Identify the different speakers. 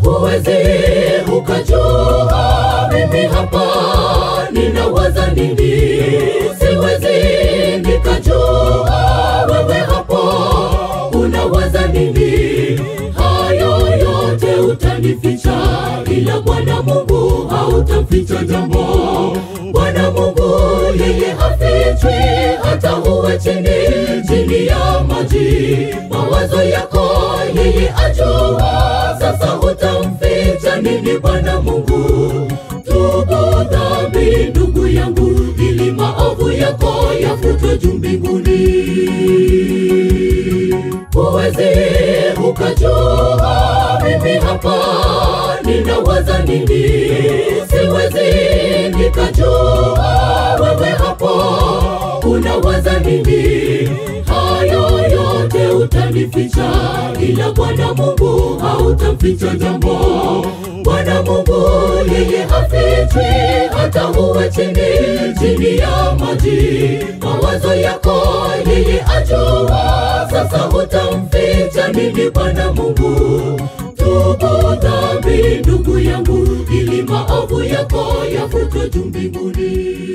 Speaker 1: Huwezi ukajua mimi hapa ninawaza nini. Siwezi nikajua wewe hapo unawaza nini. Hayo yote utanificha, ila Bwana Mungu hautamficha jambo. Bwana Mungu yeye hafichwi, hata uwe chini ya maji. Mawazo yako yeye ajua, sasa hutamficha nini Bwana Mungu. Tubu dhambi ndugu yangu, ili maovu yako yafutwe juu mbinguni. Huwezi ukajua mimi hapa ninawaza nini. Siwezi nikajua wewe hapo unawaza nini. Hayo yote utanificha, ila Bwana Mungu hautamficha jambo. Bwana Mungu yeye hafichwi, hata uwe chini ya maji. Mawazo yako yeye ajua, sasa hutamficha nini Bwana Mungu. Tubu dhambi ndugu yangu, ili maovu yako yafutwe juu mbinguni.